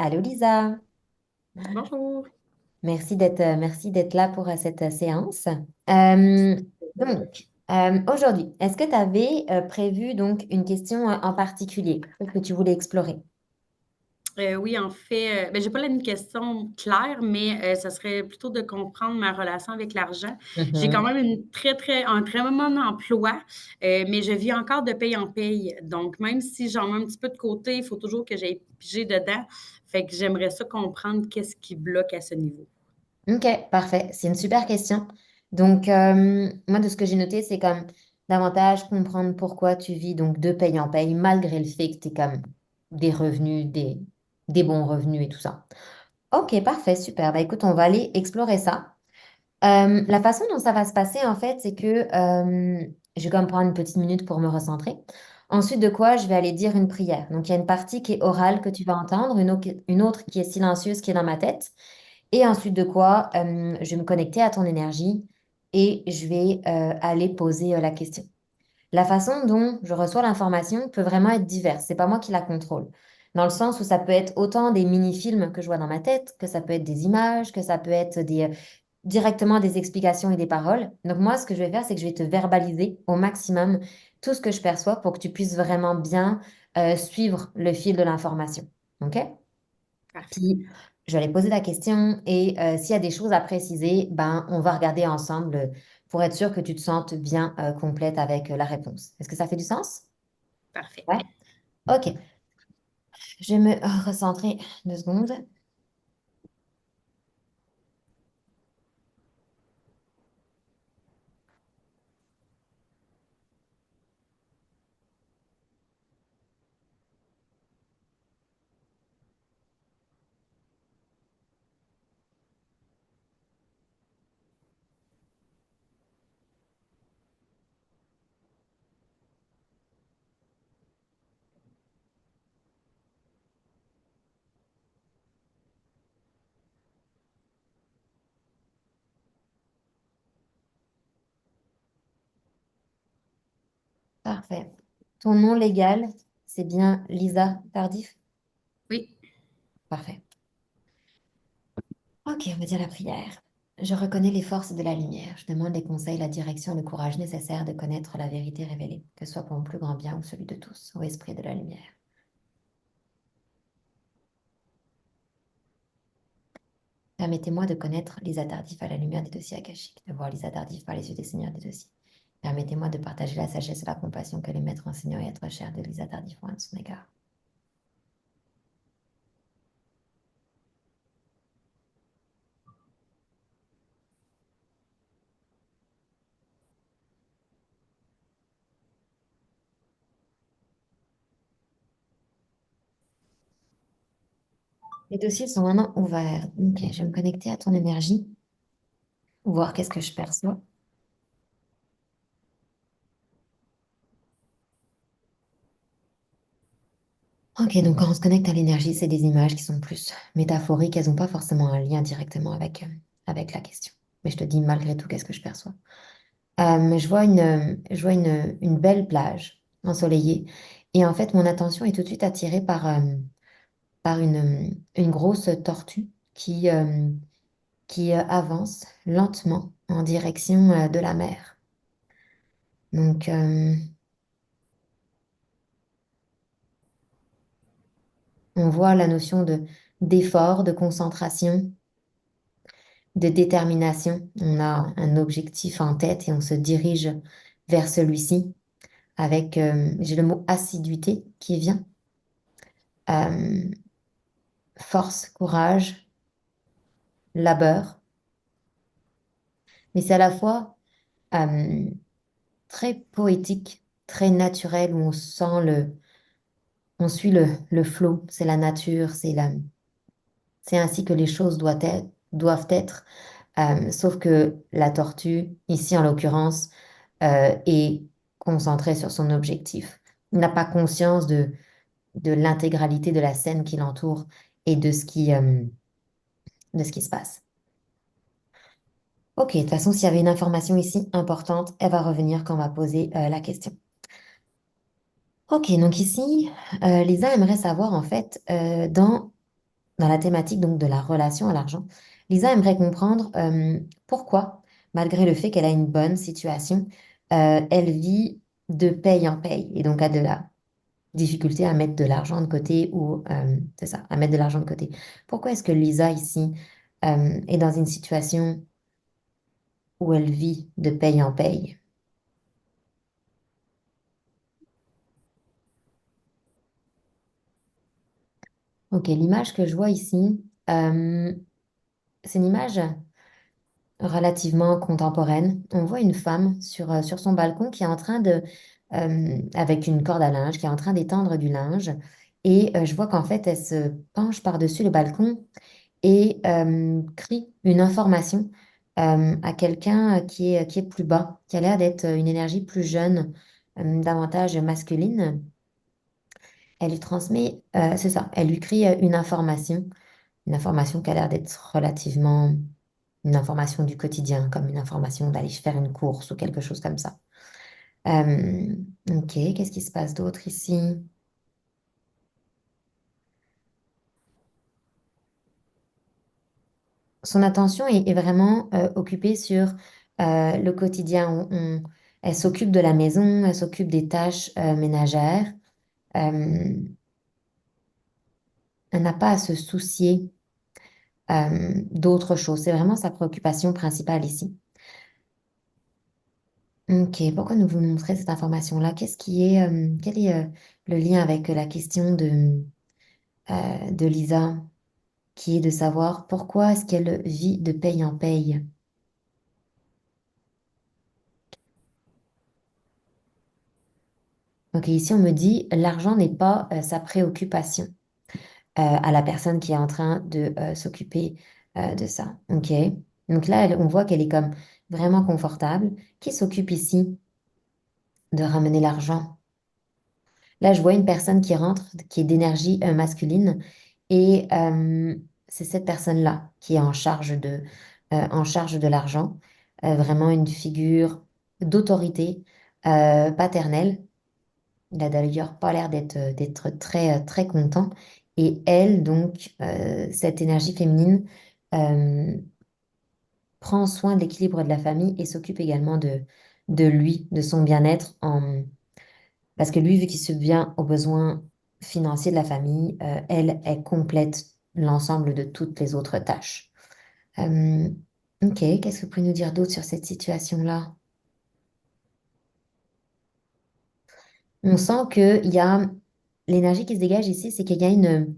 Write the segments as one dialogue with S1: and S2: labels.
S1: Allô Lisa,
S2: Bonjour.
S1: merci d'être là pour cette séance. Euh, Aujourd'hui, est-ce que tu avais prévu donc une question en particulier que tu voulais explorer?
S2: Oui, en fait, ben, j'ai pas là une question claire, mais ça serait plutôt de comprendre ma relation avec l'argent. J'ai quand
S1: Mhm.
S2: même un très bon emploi, mais je vis encore de paye en paye. Donc, même si j'en mets un petit peu de côté, il faut toujours que j'aille piger dedans. Fait que j'aimerais ça comprendre qu'est-ce qui bloque à ce niveau.
S1: Ok, parfait. C'est une super question. Donc, moi, de ce que j'ai noté, c'est comme davantage comprendre pourquoi tu vis donc de paye en paye, malgré le fait que tu aies comme des revenus, des bons revenus et tout ça. Ok, parfait, super. Bah écoute, on va aller explorer ça. La façon dont ça va se passer, en fait, c'est que je vais quand même prendre une petite minute pour me recentrer. Ensuite de quoi, je vais aller dire une prière. Donc, il y a une partie qui est orale que tu vas entendre, une autre qui est silencieuse qui est dans ma tête. Et ensuite de quoi, je vais me connecter à ton énergie et je vais aller poser la question. La façon dont je reçois l'information peut vraiment être diverse. C'est pas moi qui la contrôle. Dans le sens où ça peut être autant des mini-films que je vois dans ma tête, que ça peut être des images, que ça peut être directement des explications et des paroles. Donc moi, ce que je vais faire, c'est que je vais te verbaliser au maximum tout ce que je perçois pour que tu puisses vraiment bien suivre le fil de l'information. OK?
S2: Parfait.
S1: Puis, je vais aller poser la question et s'il y a des choses à préciser, ben, on va regarder ensemble pour être sûr que tu te sentes bien complète avec la réponse. Est-ce que ça fait du sens?
S2: Parfait.
S1: Ouais. OK. Je vais me recentrer 2 secondes. Parfait. Ton nom légal, c'est bien Lisa Tardif?
S2: Oui.
S1: Parfait. Ok, on va dire la prière. Je reconnais les forces de la lumière. Je demande les conseils, la direction et le courage nécessaires de connaître la vérité révélée, que ce soit pour mon plus grand bien ou celui de tous, au esprit de la lumière. Permettez-moi de connaître Lisa Tardif à la lumière des dossiers akashiques, de voir Lisa Tardif par les yeux des seigneurs des dossiers. Permettez-moi de partager la sagesse et la compassion que les maîtres enseignants et êtres chers de Lisa Tardif ont à son égard. Les dossiers sont maintenant ouverts. Ok, je vais me connecter à ton énergie, voir qu'est-ce que je perçois. Ok, donc quand on se connecte à l'énergie, c'est des images qui sont plus métaphoriques, elles n'ont pas forcément un lien directement avec la question. Mais je te dis malgré tout, qu'est-ce que je perçois? Je vois une belle plage ensoleillée. Et en fait, mon attention est tout de suite attirée par une grosse tortue qui avance lentement en direction de la mer. Donc, on voit la notion d'effort, de concentration, de détermination. On a un objectif en tête et on se dirige vers celui-ci avec, j'ai le mot assiduité qui vient, euh, force, courage, labeur. Mais c'est à la fois euh, très poétique, très naturel, où on sent on suit le flow, c'est la nature, c'est ainsi que les choses doivent être. Sauf que la tortue, ici en l'occurrence, est concentrée sur son objectif. Il n'a pas conscience de l'intégralité de la scène qui l'entoure et de ce qui se passe. Ok, de toute façon, s'il y avait une information ici importante, elle va revenir quand on va poser la question. Ok, donc ici, Lisa aimerait savoir en fait, dans dans la thématique donc de la relation à l'argent, Lisa aimerait comprendre pourquoi, malgré le fait qu'elle a une bonne situation, elle vit de paye en paye et donc a de la difficulté à mettre de l'argent de côté ou c'est ça, à mettre de l'argent de côté. Pourquoi est-ce que Lisa ici est dans une situation où elle vit de paye en paye? Ok, l'image que je vois ici, c'est une image relativement contemporaine. On voit une femme sur son balcon qui est en train avec une corde à linge, qui est en train d'étendre du linge. Et je vois qu'en fait, elle se penche par-dessus le balcon et crie une information à quelqu'un qui est plus bas, qui a l'air d'être une énergie plus jeune, davantage masculine. Elle lui transmet, c'est ça, elle lui crie une information qui a l'air d'être relativement une information du quotidien, comme une information d'aller faire une course ou quelque chose comme ça. Euh, ok, qu'est-ce qui se passe d'autre ici? Son attention est vraiment occupée sur le quotidien. Elle s'occupe de la maison, elle s'occupe des tâches ménagères. Euh, elle n'a pas à se soucier d'autre chose. C'est vraiment sa préoccupation principale ici. Ok, pourquoi nous voulons montrer cette information-là? Quel est le lien avec la question de Lisa, qui est de savoir pourquoi est-ce qu'elle vit de paye en paye? Ok, ici on me dit l'argent n'est pas sa préoccupation à la personne qui est en train de s'occuper de ça. Ok, donc là on voit qu'elle est comme vraiment confortable. Qui s'occupe ici de ramener l'argent? Là, je vois une personne qui rentre, qui est d'énergie masculine, et c'est cette personne-là qui est en charge de l'argent, vraiment une figure d'autorité paternelle. Il a d'ailleurs pas l'air d'être très, très content. Et elle, donc, cette énergie féminine, euh, prend soin de l'équilibre de la famille et s'occupe également de lui, de son bien-être parce que lui, vu qu'il subvient aux besoins financiers de la famille, elle complète l'ensemble de toutes les autres tâches. Euh, ok, qu'est-ce que vous pouvez nous dire d'autre sur cette situation-là? On sent qu'il y a l'énergie qui se dégage ici, c'est qu'il y a une,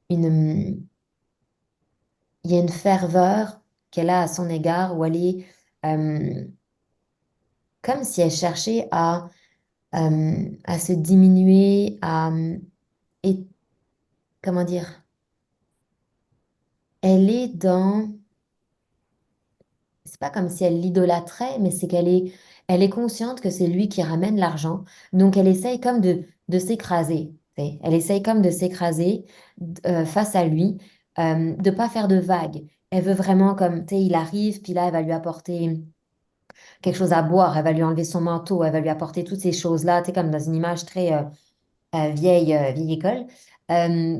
S1: il y a une ferveur qu'elle a à son égard où elle est euh, comme si elle cherchait à se diminuer, et comment dire, elle est dans c'est pas comme si elle l'idolâtrait, mais c'est elle est consciente que c'est lui qui ramène l'argent. Donc elle essaye comme de s'écraser. Tu sais. Elle essaye comme de s'écraser face à lui, de pas faire de vagues. Elle veut vraiment comme, tu sais, il arrive, puis là, elle va lui apporter quelque chose à boire, elle va lui enlever son manteau, elle va lui apporter toutes ces choses-là, tu sais, comme dans une image très, vieille école,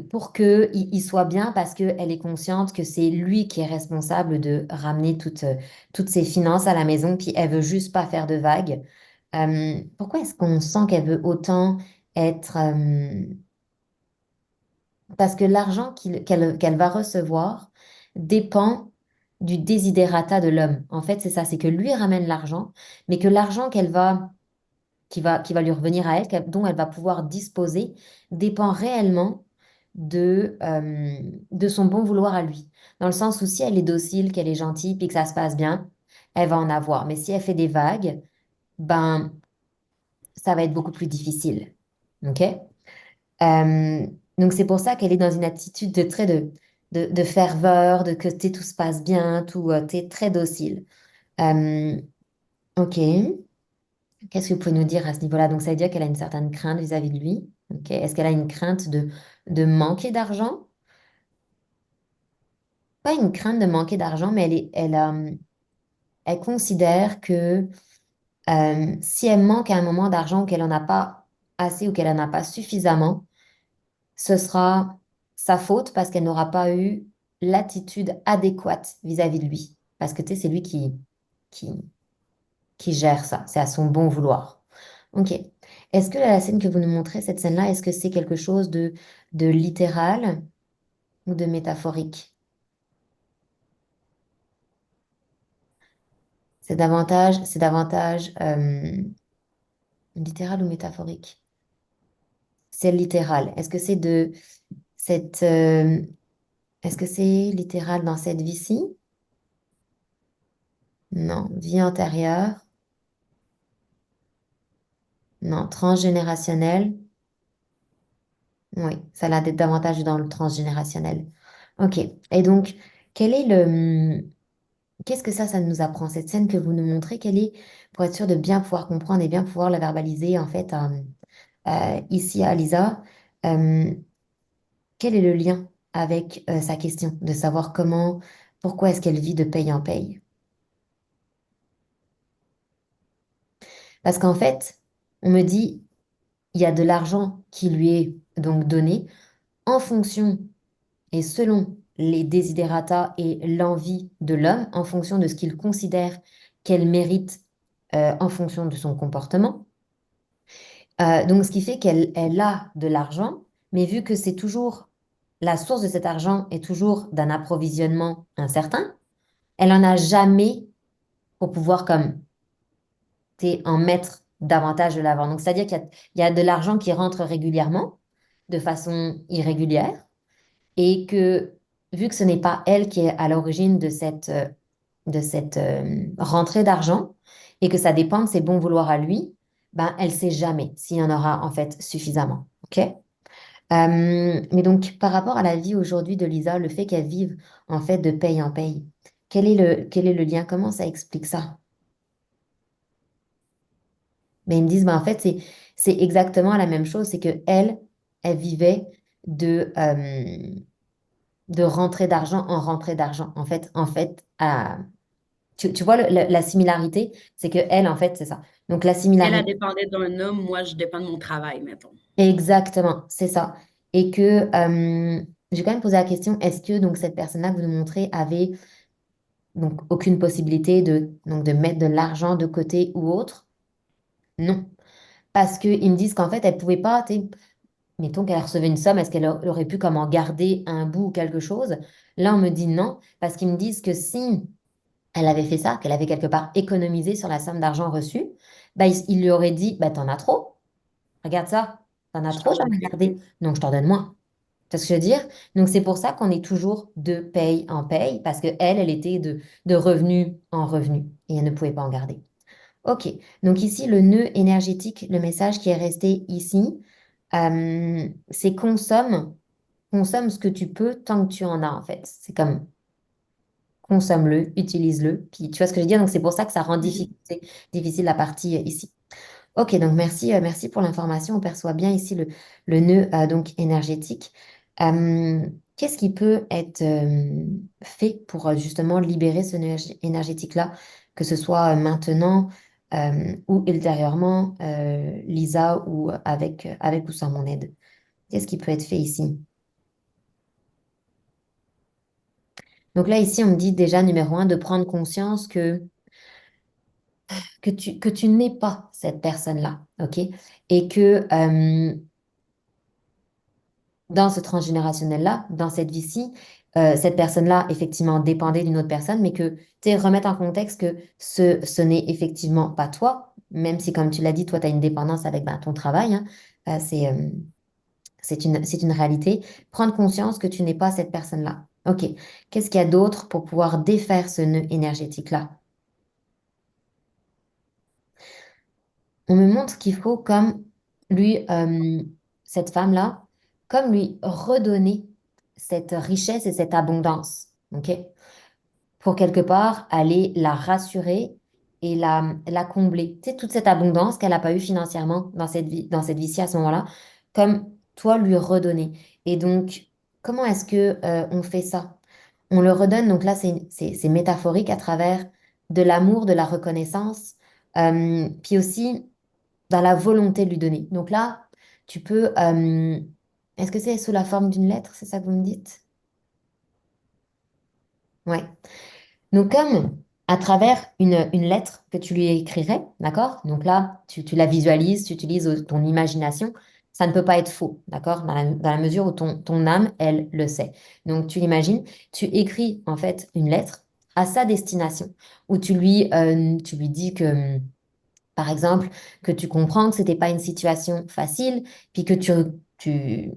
S1: pour qu'il il soit bien parce qu'elle est consciente que c'est lui qui est responsable de ramener toutes ses finances à la maison, puis elle veut juste pas faire de vagues. Pourquoi est-ce qu'on sent qu'elle veut autant être... parce que l'argent qu'elle va recevoir dépend du desiderata de l'homme. En fait, c'est ça, c'est que lui ramène l'argent, mais que l'argent qui va lui revenir à elle, dont elle va pouvoir disposer, dépend réellement de son bon vouloir à lui. Dans le sens où si elle est docile, qu'elle est gentille, puis que ça se passe bien, elle va en avoir. Mais si elle fait des vagues, ben, ça va être beaucoup plus difficile. OK? Euh, donc c'est pour ça qu'elle est dans une attitude de ferveur, de que tout se passe bien, tout, t'es très docile. Euh, OK. Qu'est-ce que vous pouvez nous dire à ce niveau-là? Donc, ça veut dire qu'elle a une certaine crainte vis-à-vis de lui. Ok. Est-ce qu'elle a une crainte de manquer d'argent? Pas une crainte de manquer d'argent, mais elle considère que si elle manque à un moment d'argent ou qu'elle n'en a pas assez ou qu'elle n'en a pas suffisamment, ce sera, sa faute parce qu'elle n'aura pas eu l'attitude adéquate vis-à-vis de lui. Parce que tu sais, c'est lui qui, qui gère ça. C'est à son bon vouloir. Ok. Est-ce que la scène que vous nous montrez, cette scène-là, est-ce que c'est quelque chose de littéral ou de métaphorique? C'est davantage littéral ou métaphorique? C'est littéral. Cette, euh, est-ce que c'est littéral dans cette vie-ci? Non. Vie antérieure? Non. Transgénérationnel? Oui, ça l'a d'être davantage dans le transgénérationnel. Ok. Et donc, quel est qu'est-ce que ça nous apprend, cette scène que vous nous montrez? Quelle est, pour être sûr de bien pouvoir comprendre et bien pouvoir la verbaliser, en fait, ici à Lisa, euh, quel est le lien avec sa question de savoir pourquoi est-ce qu'elle vit de paye en paye? Parce qu'en fait, on me dit, il y a de l'argent qui lui est donc donné en fonction et selon les desiderata et l'envie de l'homme, en fonction de ce qu'il considère qu'elle mérite en fonction de son comportement. Donc, ce qui fait qu'elle a de l'argent, mais vu que c'est toujours la source de cet argent est toujours d'un approvisionnement incertain, elle en a jamais pour pouvoir comme en mettre davantage de l'avant. Donc, c'est-à-dire qu'il y a de l'argent qui rentre régulièrement, de façon irrégulière, et que vu que ce n'est pas elle qui est à l'origine de cette rentrée d'argent, et que ça dépend de ses bons vouloirs à lui, ben, elle sait jamais s'il y en aura en fait suffisamment. OK? Mais donc, par rapport à la vie aujourd'hui de Lisa, le fait qu'elle vive en fait de paye en paye, quel est le lien? Comment ça explique ça? Mais ils me disent, ben, en fait, c'est exactement la même chose, c'est que elle vivait de rentrée d'argent en rentrée d'argent. En fait, tu vois la similarité, c'est que elle, en fait, c'est ça. Donc la
S2: Elle
S1: similarité,
S2: dépendait d'un homme, moi, je dépends de mon travail, mettons.
S1: exactement, c'est ça. Et que j'ai quand même posé la question, est-ce que donc cette personne-là que vous nous montrez avait donc aucune possibilité de mettre de l'argent de côté ou autre? Non. Parce qu'ils me disent qu'en fait, elle pouvait pas, mettons qu'elle recevait une somme, est-ce qu'elle aurait pu comment garder un bout ou quelque chose? Là, on me dit non, parce qu'ils me disent que si elle avait fait ça, qu'elle avait quelque part économisé sur la somme d'argent reçue, bah, il lui aurait dit, bah, t'en as trop, regarde ça, t'en as
S2: Je t'en
S1: trop, t'en as
S2: donnerai.
S1: gardé, donc je t'en donne moins. Tu vois ce que je veux dire? Donc c'est pour ça qu'on est toujours de paye en paye, parce que elle était de revenu en revenu, et elle ne pouvait pas en garder. Ok, donc ici, le nœud énergétique, le message qui est resté ici, c'est consomme ce que tu peux tant que tu en as, en fait. C'est comme consomme-le, utilise-le. Puis tu vois ce que je veux dire? Donc c'est pour ça que ça rend
S2: Mhm.
S1: difficile la partie ici. Ok, donc merci pour l'information. On perçoit bien ici le nœud donc énergétique. Qu'est-ce qui peut être fait pour justement libérer ce nœud énergétique-là, que ce soit maintenant ou ultérieurement, Lisa, ou avec ou sans mon aide? Qu'est-ce qui peut être fait ici? Donc là, ici, on me dit déjà, numéro un, de prendre conscience que tu n'es pas cette personne-là, ok? Et que dans ce transgénérationnel-là, dans cette vie-ci, cette personne-là, effectivement, dépendait d'une autre personne, mais que, tu sais, remettre en contexte que ce n'est effectivement pas toi, même si, comme tu l'as dit, toi, tu as une dépendance avec ben, ton travail, hein, c'est une réalité. Prendre conscience que tu n'es pas cette personne-là. Ok, qu'est-ce qu'il y a d'autre pour pouvoir défaire ce nœud énergétique-là? On me montre qu'il faut comme lui, cette femme-là, comme lui redonner cette richesse et cette abondance, ok? Pour quelque part aller la rassurer et la combler. Tu sais, toute cette abondance qu'elle n'a pas eue financièrement dans cette vie-ci à ce moment-là, comme toi lui redonner. Et donc, comment est-ce que on fait ça? On le redonne, donc là, c'est métaphorique à travers de l'amour, de la reconnaissance, puis aussi dans la volonté de lui donner. Donc là, tu peux Est-ce que c'est sous la forme d'une lettre, c'est ça que vous me dites? Ouais. Donc, comme à travers une lettre que tu lui écrirais, d'accord? Donc là, tu la visualises, tu utilises ton imagination, ça ne peut pas être faux, d'accord? Dans la mesure où ton âme, elle, le sait. Donc, tu l'imagines, tu écris en fait une lettre à sa destination, où tu lui dis que par exemple, que tu comprends que c'était pas une situation facile, puis que tu,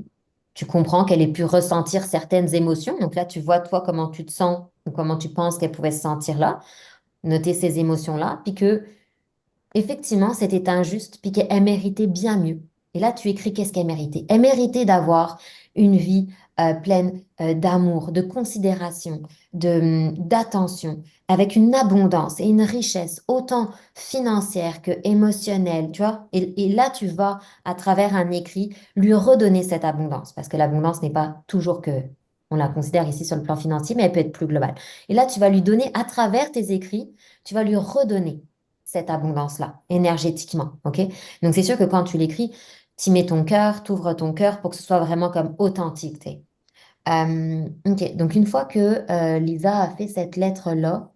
S1: tu comprends qu'elle ait pu ressentir certaines émotions. Donc là, tu vois, toi, comment tu te sens ou comment tu penses qu'elle pouvait se sentir là, noter ces émotions-là, puis que effectivement, c'était injuste, puis qu'elle méritait bien mieux. Et là, tu écris qu'est-ce qu'elle méritait. Elle méritait d'avoir une vie pleine d'amour, de considération, d'attention, avec une abondance et une richesse, autant financière que émotionnelle, tu vois. Et là, tu vas, à travers un écrit, lui redonner cette abondance, parce que l'abondance n'est pas toujours que, on la considère ici sur le plan financier, mais elle peut être plus globale. Et là, tu vas lui donner, à travers tes écrits, tu vas lui redonner cette abondance-là, énergétiquement. OK? Donc, c'est sûr que quand tu l'écris, tu mets ton cœur, tu ouvres ton cœur pour que ce soit vraiment comme authentique. Tu sais. OK. Donc, une fois que Lisa a fait cette lettre-là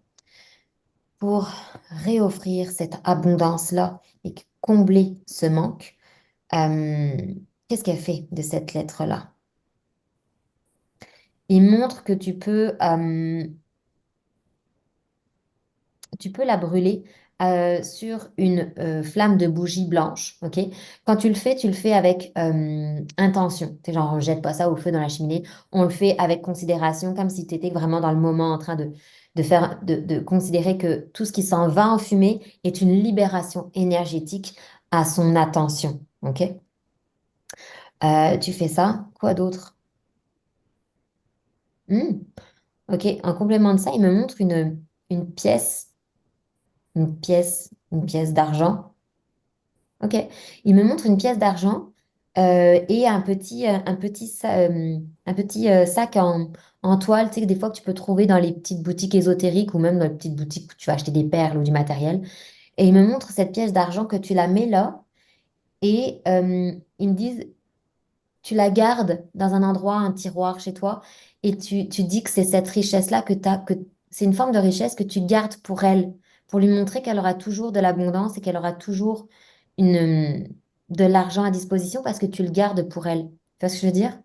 S1: pour réoffrir cette abondance-là et combler ce manque, euh, qu'est-ce qu'elle fait de cette lettre-là? Il montre que tu peux la brûler sur une flamme de bougie blanche, ok? Quand tu le fais avec intention. Tu sais, genre, on jette pas ça au feu dans la cheminée. On le fait avec considération, comme si tu étais vraiment dans le moment en train de considérer que tout ce qui s'en va en fumée est une libération énergétique à son attention, ok? Tu fais ça. Quoi d'autre? Hmm, ok, en complément de ça, il me montre une pièce, une pièce d'argent. Ok. Il me montre une pièce d'argent et un petit sac en toile, tu sais, que des fois que tu peux trouver dans les petites boutiques ésotériques ou même dans les petites boutiques où tu vas acheter des perles ou du matériel. Et il me montre cette pièce d'argent que tu la mets là et ils me disent, tu la gardes dans un endroit, un tiroir chez toi et tu dis que c'est cette richesse-là que c'est une forme de richesse que tu gardes pour elle, pour lui montrer qu'elle aura toujours de l'abondance et qu'elle aura toujours de l'argent à disposition parce que tu le gardes pour elle. Tu vois ce que je veux dire?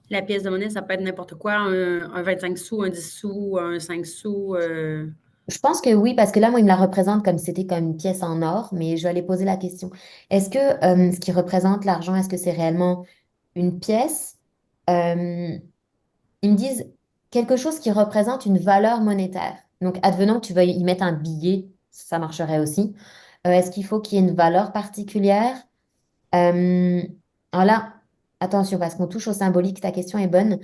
S2: La pièce de monnaie, ça peut être n'importe quoi, un 25 sous, un 10 sous, un 5 sous.
S1: Je pense que oui, parce que là, moi, il me la représente comme si c'était comme une pièce en or, mais je vais aller poser la question. Est-ce que ce qui représente l'argent, est-ce que c'est réellement une pièce? Euh, Ils me disent quelque chose qui représente une valeur monétaire. Donc, advenant que tu veuilles y mettre un billet, ça marcherait aussi. Est-ce qu'il faut qu'il y ait une valeur particulière? Euh, alors là, attention, parce qu'on touche au symbolique, ta question est bonne.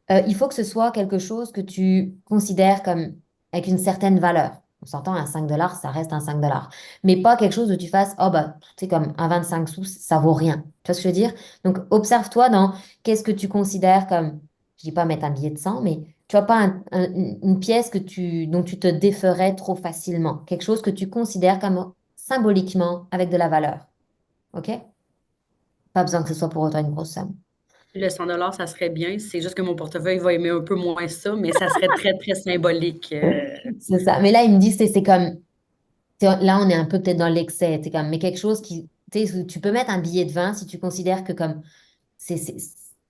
S1: Il faut que ce soit quelque chose que tu considères comme avec une certaine valeur. On s'entend, un 5 dollars, ça reste un 5 dollars. Mais pas quelque chose où tu fasses, oh bah, tu sais, comme un 25 sous, ça vaut rien. Tu vois ce que je veux dire? Donc, observe-toi dans qu'est-ce que tu considères comme, je dis pas mettre un billet de 100, mais tu vois pas une pièce dont tu te déferais trop facilement. Quelque chose que tu considères comme symboliquement avec de la valeur. OK? Pas besoin que ce soit pour autant une grosse somme.
S2: Le 100 ça serait bien. C'est juste que mon portefeuille va aimer un peu moins ça, mais ça serait très, très symbolique.
S1: C'est ça. Mais là, il me dit, c'est comme, là, on est un peu peut-être dans l'excès, c'est comme, mais quelque chose qui, tu sais, tu peux mettre un billet de 20 si tu considères que comme,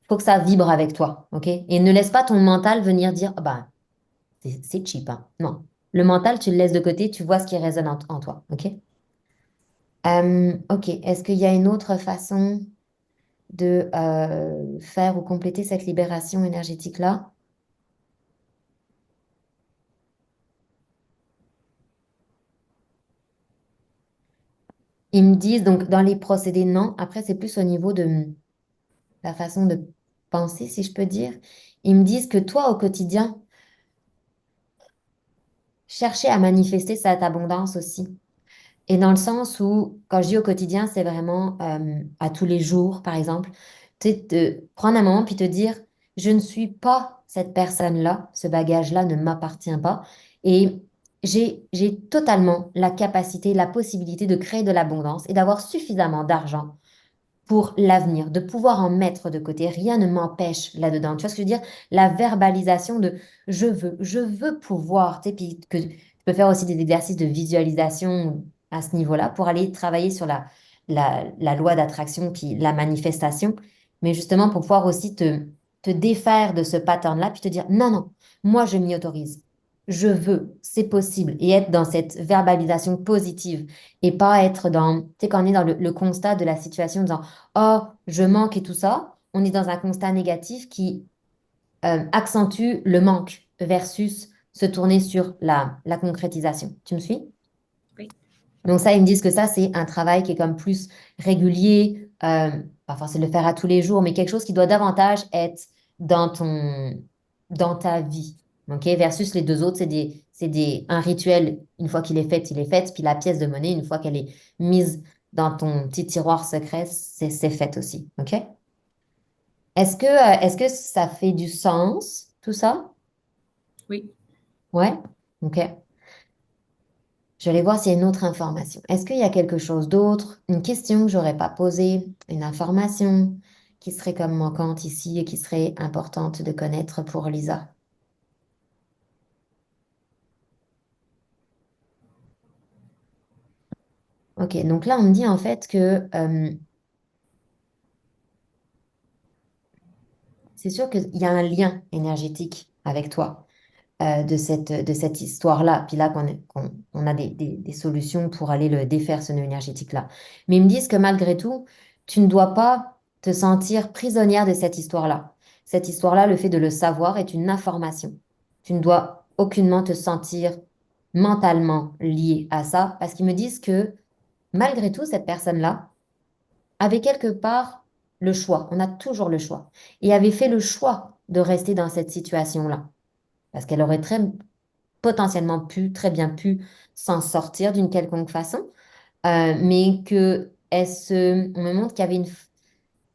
S1: faut que ça vibre avec toi, ok? Et ne laisse pas ton mental venir dire, ah bah, c'est cheap, hein. Non. Le mental, tu le laisses de côté, tu vois ce qui résonne en toi, ok? Ok. Est-ce qu'il y a une autre façon de faire ou compléter cette libération énergétique-là? Ils me disent, donc, dans les procédés, non. Après, c'est plus au niveau de la façon de penser, si je peux dire. Ils me disent que toi, au quotidien, chercher à manifester cette abondance aussi. Et dans le sens où, quand je dis au quotidien, c'est vraiment à tous les jours, par exemple, tu sais, de prendre un moment puis te dire, je ne suis pas cette personne-là, ce bagage-là ne m'appartient pas. Et j'ai totalement la capacité, la possibilité de créer de l'abondance et d'avoir suffisamment d'argent pour l'avenir, de pouvoir en mettre de côté. Rien ne m'empêche là-dedans. Tu vois ce que je veux dire? La verbalisation de je veux pouvoir, tu sais, puis que tu peux faire aussi des exercices de visualisation à ce niveau-là pour aller travailler sur la loi d'attraction puis la manifestation, mais justement pour pouvoir aussi te défaire de ce pattern-là puis te dire non, non, moi je m'y autorise. Je veux, c'est possible, et être dans cette verbalisation positive et pas être dans, tu sais, quand on est dans le constat de la situation, en disant oh, je manque et tout ça, on est dans un constat négatif qui accentue le manque versus se tourner sur la concrétisation. Tu me suis?
S2: Oui.
S1: Donc ça, ils me disent que ça, c'est un travail qui est comme plus régulier, pas forcément de le faire à tous les jours, mais quelque chose qui doit davantage être dans dans ta vie. OK? Versus les deux autres, un rituel, une fois qu'il est fait, il est fait. Puis la pièce de monnaie, une fois qu'elle est mise dans ton petit tiroir secret, c'est fait aussi. OK? Est-ce que ça fait du sens, tout ça?
S2: Oui.
S1: Ouais? OK. Je vais aller voir s'il y a une autre information. Est-ce qu'il y a quelque chose d'autre, une question que j'aurais pas posée, une information qui serait comme manquante ici et qui serait importante de connaître pour Lisa? Ok, donc là on me dit en fait que c'est sûr qu'il y a un lien énergétique avec toi. De cette histoire-là. Puis là, on a des solutions pour aller le défaire, ce nœud énergétique-là. Mais ils me disent que malgré tout, tu ne dois pas te sentir prisonnière de cette histoire-là. Cette histoire-là, le fait de le savoir est une information. Tu ne dois aucunement te sentir mentalement lié à ça parce qu'ils me disent que malgré tout, cette personne-là avait quelque part le choix. On a toujours le choix. Et avait fait le choix de rester dans cette situation-là. Parce qu'elle aurait potentiellement très bien pu s'en sortir d'une quelconque façon, mais on me montre qu'il y avait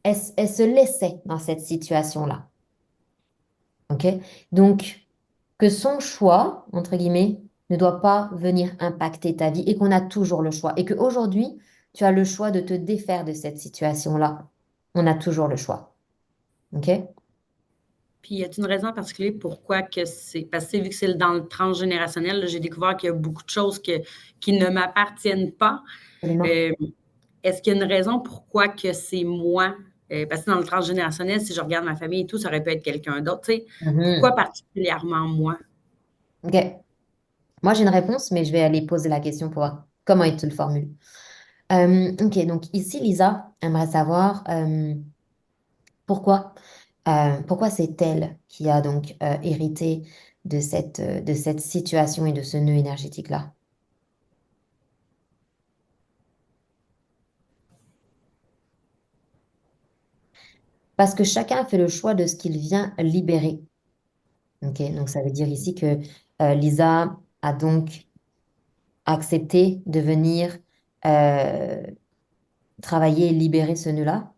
S1: elle se laissait dans cette situation-là. OK? Donc, que son choix, entre guillemets, ne doit pas venir impacter ta vie et qu'on a toujours le choix. Et qu'aujourd'hui, tu as le choix de te défaire de cette situation-là. On a toujours le choix. OK?
S2: Puis, y a-t-il une raison particulière pourquoi que c'est parce que vu que c'est dans le transgénérationnel, là, j'ai découvert qu'il y a beaucoup de choses qui ne m'appartiennent pas.
S1: Absolument.
S2: Euh, Est-ce qu'il y a une raison pourquoi que c'est moi? Parce que dans le transgénérationnel, si je regarde ma famille et tout, ça aurait pu être quelqu'un d'autre. Tu sais. Pourquoi
S1: Mhm.
S2: particulièrement moi?
S1: OK. Moi, j'ai une réponse, mais je vais aller poser la question pour voir comment il te le formule. Ok, donc ici, Lisa aimerait savoir pourquoi, pourquoi c'est elle qui a donc hérité de cette situation et de ce nœud énergétique-là. Parce que chacun fait le choix de ce qu'il vient libérer. Ok, donc ça veut dire ici que Lisa a donc accepté de venir euh, travailler et libérer ce nœud-là.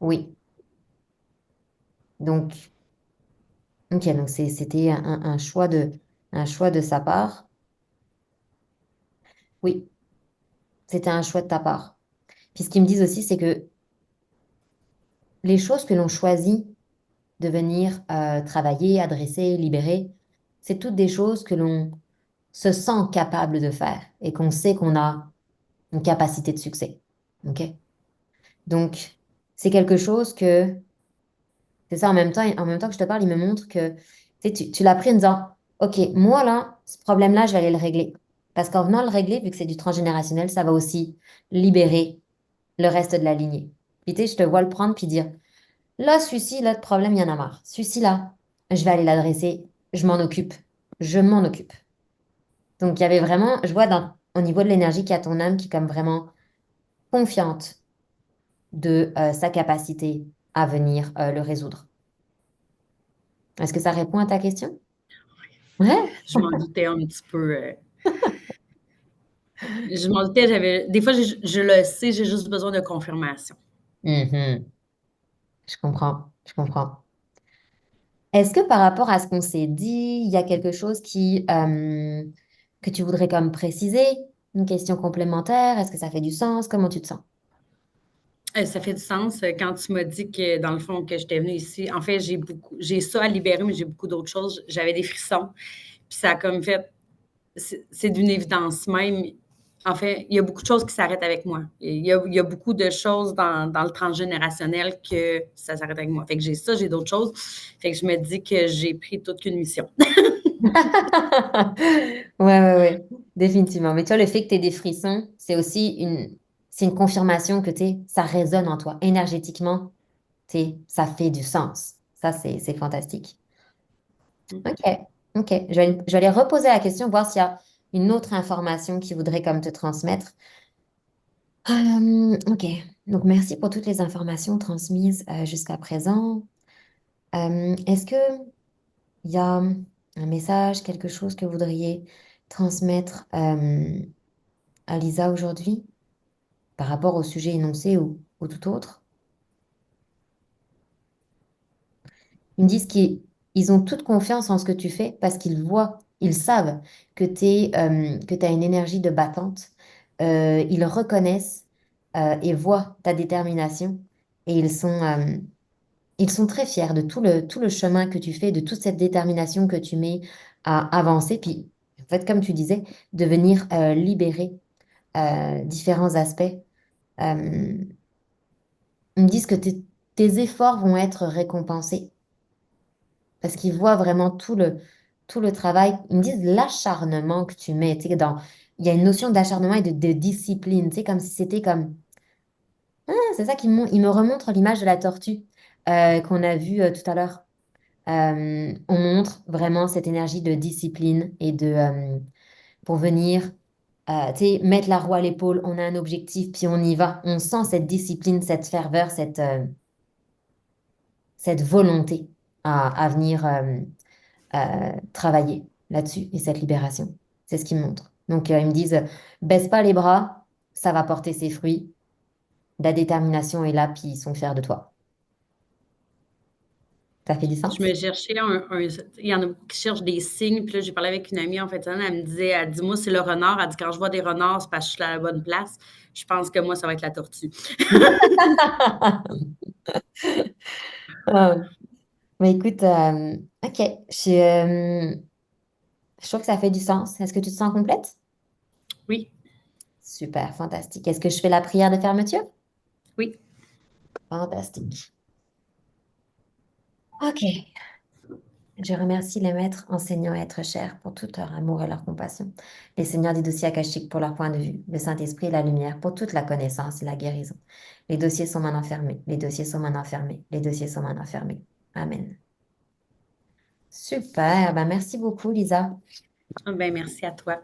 S1: Oui, donc, ok, donc c'était un choix de sa part. Oui, c'était un choix de ta part. Puis ce qu'ils me disent aussi, c'est que les choses que l'on choisit de venir travailler, adresser, libérer, c'est toutes des choses que l'on se sent capable de faire et qu'on sait qu'on a une capacité de succès. OK? Donc, c'est quelque chose que, c'est ça en même temps que je te parle, il me montre que tu l'as pris en disant, OK, moi là, ce problème-là, je vais aller le régler. Parce qu'en venant le régler, vu que c'est du transgénérationnel, ça va aussi libérer le reste de la lignée. Puis tu sais, je te vois le prendre puis dire, là, celui-ci, là, de problème, il y en a marre. Celui-ci, là, je vais aller l'adresser, je m'en occupe. Je m'en occupe. Donc, il y avait vraiment, je vois au niveau de l'énergie qu'il y a ton âme qui est comme vraiment confiante de sa capacité à venir le résoudre. Est-ce que ça répond à ta question? Ouais.
S2: Je m'en doutais un petit peu. Je m'en doutais, des fois, je le sais, j'ai juste besoin de confirmation.
S1: Mhm. Je comprends, je comprends. Est-ce que par rapport à ce qu'on s'est dit, il y a quelque chose que tu voudrais comme préciser? Une question complémentaire? Est-ce que ça fait du sens? Comment tu te sens?
S2: Ça fait du sens quand tu m'as dit que, dans le fond, que j'étais venue ici. En fait, j'ai ça à libérer, mais j'ai beaucoup d'autres choses. J'avais des frissons. Puis ça a comme fait, c'est d'une évidence même. En fait, il y a beaucoup de choses qui s'arrêtent avec moi. Il y a beaucoup de choses dans le transgénérationnel que ça s'arrête avec moi. Fait que j'ai ça, j'ai d'autres choses. Fait que je me dis que j'ai pris toute qu'une mission.
S1: Ouais, ouais, ouais, définitivement. Mais toi, le fait que tu aies des frissons, c'est une confirmation que ça résonne en toi. Énergétiquement, ça fait du sens. Ça, c'est fantastique. Ok, ok. Je vais aller reposer la question, voir s'il y a une autre information qu'il voudrait comme te transmettre. Ok. Donc, merci pour toutes les informations transmises jusqu'à présent. Est-ce que il y a un message, quelque chose que vous voudriez transmettre à Lisa aujourd'hui par rapport au sujet énoncé ou tout autre? Ils me disent qu'ils ont toute confiance en ce que tu fais parce qu'ils voient, ils savent que tu as une énergie de battante. Ils reconnaissent et voient ta détermination et ils sont très fiers de tout le chemin que tu fais, de toute cette détermination que tu mets à avancer. Puis, en fait, comme tu disais, de venir libérer différents aspects. Euh, Ils me disent que tes efforts vont être récompensés parce qu'ils voient vraiment tout le travail. Ils me disent l'acharnement que tu mets. Tu sais, il y a une notion d'acharnement et de discipline. Tu sais, comme si c'était comme... Ah, c'est ça ils me remontrent l'image de la tortue qu'on a vue tout à l'heure. On montre vraiment cette énergie de discipline et pour venir, tu sais, mettre la roue à l'épaule. On a un objectif, puis on y va. On sent cette discipline, cette ferveur, cette volonté à venir travailler là-dessus et cette libération. C'est ce qu'ils me montrent. Donc, ils me disent, baisse pas les bras, ça va porter ses fruits. La détermination est là, puis ils sont fiers de toi. Ça fait du
S2: Je me
S1: sens?
S2: cherchais il y en a beaucoup qui cherchent des signes. Puis là, j'ai parlé avec une amie en fait, elle me disait, elle dit, moi, c'est le renard. Elle dit, quand je vois des renards, c'est parce que je suis à la bonne place. Je pense que moi, ça va être la tortue.
S1: Ah, mais écoute, ok, je trouve que ça fait du sens. Est-ce que tu te sens complète?
S2: Oui,
S1: Super, fantastique. Est-ce que je fais la prière de fermeture?
S2: oui.
S1: Fantastique. Ok. Je remercie les maîtres, enseignants et êtres chers pour tout leur amour et leur compassion, les seigneurs des dossiers akashiques pour leur point de vue, le Saint-Esprit et la lumière pour toute la connaissance et la guérison. Les dossiers sont maintenant fermés, les dossiers sont maintenant fermés, les dossiers sont maintenant fermés. Amen. Super, ben merci beaucoup Lisa.
S2: Ben, merci à toi.